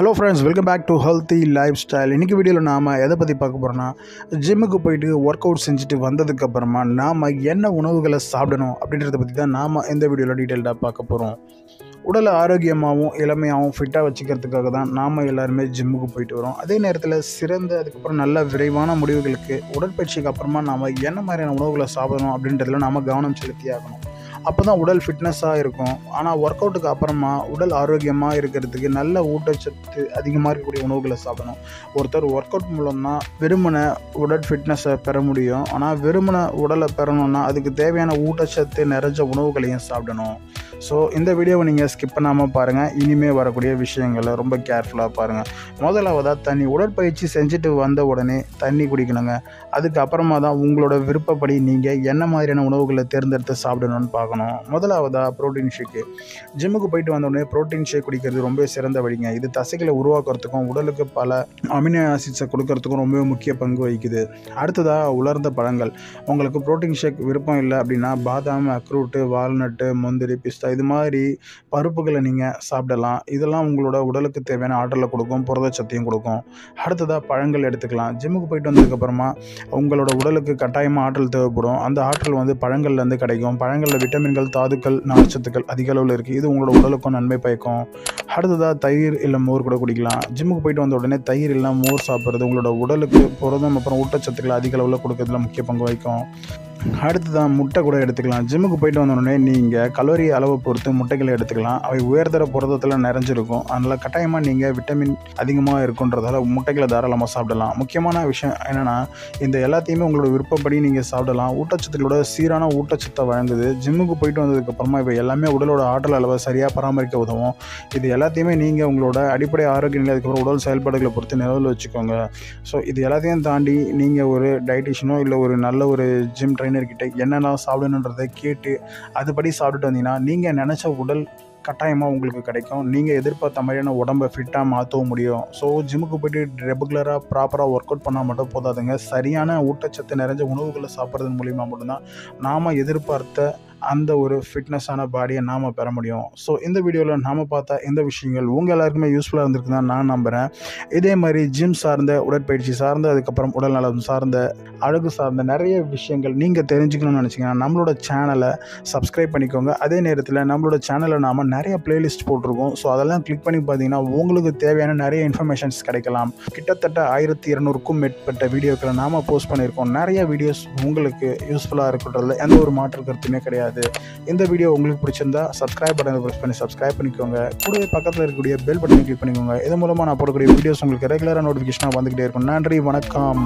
Hello friends, welcome back to healthy lifestyle. இன்றைக்கி வீடியோவில் நாம் எதை பற்றி பார்க்க போகிறோன்னா, ஜிம்முக்கு போயிட்டு ஒர்க் அவுட் செஞ்சுட்டு வந்ததுக்கப்புறமா நாம் என்ன உணவுகளை சாப்பிடணும் அப்படின்றத பற்றி தான் நாம் இந்த வீடியோவில் டீட்டெயில்டாக பார்க்க போகிறோம். உடலை ஆரோக்கியமாகவும் இளமையாகவும் ஃபிட்டாக வச்சுக்கிறதுக்காக தான் நாம் எல்லாருமே ஜிம்முக்கு போயிட்டு வரோம். அதே நேரத்தில் சிறந்த அதுக்கப்புறம் நல்ல விரைவான முடிவுகளுக்கு உடற்பயிற்சிக்கு அப்புறமா நாம் என்ன மாதிரியான உணவுகளை சாப்பிடணும் அப்படின்றதுல நாம் கவனம் செலுத்தி ஆகணும். அப்போ தான் உடல் ஃபிட்னஸாக இருக்கும். ஆனால் ஒர்க் அவுட்டுக்கு அப்புறமா உடல் ஆரோக்கியமாக இருக்கிறதுக்கு நல்ல ஊட்டச்சத்து அதிகமாக இருக்கக்கூடிய உணவுகளை சாப்பிடணும். ஒருத்தர் ஒர்க் அவுட் மூலம்தான் வெறுமனை உடல் ஃபிட்னஸை பெற முடியும். ஆனால் வெறுமனை உடலை பெறணும்னா அதுக்கு தேவையான ஊட்டச்சத்து நிறைஞ்ச உணவுகளையும் சாப்பிடணும். ஸோ இந்த வீடியோவை நீங்கள் ஸ்கிப் பண்ணாமல் பாருங்கள். இனிமேல் வரக்கூடிய விஷயங்களை ரொம்ப கேர்ஃபுல்லாக பாருங்கள். முதலாவதாக தண்ணி. உடற்பயிற்சி செஞ்சுட்டு வந்த உடனே தண்ணி குடிக்கணுங்க. அதுக்கப்புறமா தான் உங்களோட விருப்பப்படி நீங்கள் என்ன மாதிரியான உணவுகளை தேர்ந்தெடுத்து சாப்பிடணும்னு பார்க்கணும். முதலாவதாக ப்ரோட்டீன் ஷேக்கு. ஜிம்முக்கு போயிட்டு வந்த உடனே ப்ரோட்டீன் ஷேக் குடிக்கிறது ரொம்ப சிறந்த வழிங்க. இது தசைகளை உருவாக்குறதுக்கும் உடலுக்கு பல அமினோ ஆசிட்ஸை கொடுக்கறதுக்கும் ரொம்ப முக்கிய பங்கு வகிக்குது. அடுத்ததாக உலர்ந்த பழங்கள். உங்களுக்கு ப்ரோட்டீன் ஷேக் விருப்பம் இல்லை அப்படின்னா பாதாம், அக்ரூட்டு, வால்நட்டு, முந்திரி, பிஸ்தா இது மாதிரி பருப்புகளை நீங்கள் சாப்பிடலாம். இதெல்லாம் உங்களோட உடலுக்கு தேவையான ஆற்றலை கொடுக்கும், புரதச்சத்தையும் கொடுக்கும். அடுத்ததாக பழங்கள் எடுத்துக்கலாம். ஜிம்முக்கு போயிட்டு வந்ததுக்கப்புறமா உங்களோட உடலுக்கு கட்டாயமாக ஆற்றல் தேவைப்படும். அந்த ஆற்றல் பழங்கள்லேருந்து கிடைக்கும். பழங்களில் விட்டமின்கள், தாதுக்கள், நார்ச்சத்துக்கள் அதிக அளவில் இருக்குது. இது உங்களோட உடலுக்கும் நன்மை பயக்கும். அடுத்ததாக தயிர் இல்லை மோர் கூட குடிக்கலாம். ஜிம்முக்கு போயிட்டு வந்த உடனே தயிர் இல்லை மோர் சாப்பிட்றது உங்களோட உடலுக்கு புரதம் அப்புறம் ஊட்டச்சத்துக்களை அதிக அளவில் கொடுக்கறதுல முக்கிய பங்கு வகிக்கும். அடுத்ததான் முட்டை கூட எடுத்துக்கலாம். ஜிம்முக்கு போயிட்டு வந்தோடனே நீங்கள் கலோரி அளவை பொறுத்து முட்டைகளை எடுத்துக்கலாம். அவை உயர்தர புரதத்தில் நிறைஞ்சிருக்கும். அதனால் கட்டாயமாக நீங்கள் விட்டமின் அதிகமாக இருக்குன்றதால முட்டைகளை தாராளமாக சாப்பிடலாம். முக்கியமான விஷயம் என்னென்னா, இந்த எல்லாத்தையுமே உங்களோட விருப்பப்படி நீங்கள் சாப்பிடலாம். ஊட்டச்சத்துக்களோட சீரான ஊட்டச்சத்தை வழங்குது. ஜிம்முக்கு போயிட்டு வந்ததுக்கப்புறமா இவை எல்லாமே உடலோட ஆற்றல் அளவை சரியாக பராமரிக்க உதவும். இது எல்லாத்தையுமே நீங்கள் உங்களோட அடிப்படை ஆரோக்கிய நிலை அதுக்கப்புறம் உடல் செயல்பாடுகளை பொறுத்து நிலவில் வச்சுக்கோங்க. ஸோ இது எல்லாத்தையும் தாண்டி நீங்கள் ஒரு டயட்டிஷனோ இல்லை ஒரு நல்ல ஒரு ஜிம் ட்ரைனர்கிட்ட என்னெல்லாம் சாப்பிடணுன்றதை கேட்டு அதுபடி சாப்பிட்டுட்டு வந்தீங்கன்னா நீங்கள் நினச்ச உடல் கட்டாயமாக உங்களுக்கு கிடைக்கும். நீங்கள் எதிர்பார்த்த மாதிரியான உடம்பை ஃபிட்டாக மாற்றவும் முடியும். ஸோ ஜிம்முக்கு போய்ட்டு ரெகுலராக ப்ராப்பராக ஒர்க் அவுட் பண்ணால் மட்டும் போதாதுங்க. சரியான ஊட்டச்சத்து நிறைஞ்ச உணவுகளை சாப்பிட்றது மூலிமா மட்டும்தான் நாம் எதிர்பார்த்த அந்த ஒரு ஃபிட்னஸான பாடியை நாம் பெற முடியும். ஸோ இந்த வீடியோவில் நாம் பார்த்த இந்த விஷயங்கள் உங்கள் எல்லாருக்குமே யூஸ்ஃபுல்லாக இருந்திருக்கு தான் நான் நம்புகிறேன். இதே மாதிரி ஜிம் சார்ந்த, உடற்பயிற்சி சார்ந்த, அதுக்கப்புறம் உடல் நலம் சார்ந்த, அழகு சார்ந்த நிறைய விஷயங்கள் நீங்கள் தெரிஞ்சுக்கணும்னு நினச்சிங்கன்னா நம்மளோட சேனலை சப்ஸ்கிரைப் பண்ணிக்கோங்க. அதே நேரத்தில் நம்மளோட சேனலில் நாம் நிறைய பிளேலிஸ்ட் போட்டிருக்கோம். ஸோ அதெல்லாம் கிளிக் பண்ணி பார்த்தீங்கன்னா உங்களுக்கு தேவையான நிறைய இன்ஃபர்மேஷன்ஸ் கிடைக்கலாம். கிட்டத்தட்ட 1200க்கும் மேற்பட்ட வீடியோக்களை நாம் போஸ்ட் பண்ணியிருக்கோம். நிறைய வீடியோஸ் உங்களுக்கு யூஸ்ஃபுல்லாக இருக்கிறதுல எந்த ஒரு மாற்று கருத்துமே கிடையாது. இந்த வீடியோ உங்களுக்கு பிடிச்சிருந்தா சப்ஸ்கிரைப் பட்டனை பிரஸ் பண்ணி சப்ஸ்கிரைப் பண்ணிக்கோங்க. கூடவே பக்கத்தில் இருக்கக்கூடிய பெல் பட்டனை கிளிக் பண்ணிக்கோங்க. இது மூலமாக நான் போடக்கூடிய வீடியோஸ் உங்களுக்கு ரெகுலராக நோட்டிஃபிகேஷனாக வந்துகிட்டே இருக்கும். நன்றி, வணக்கம்.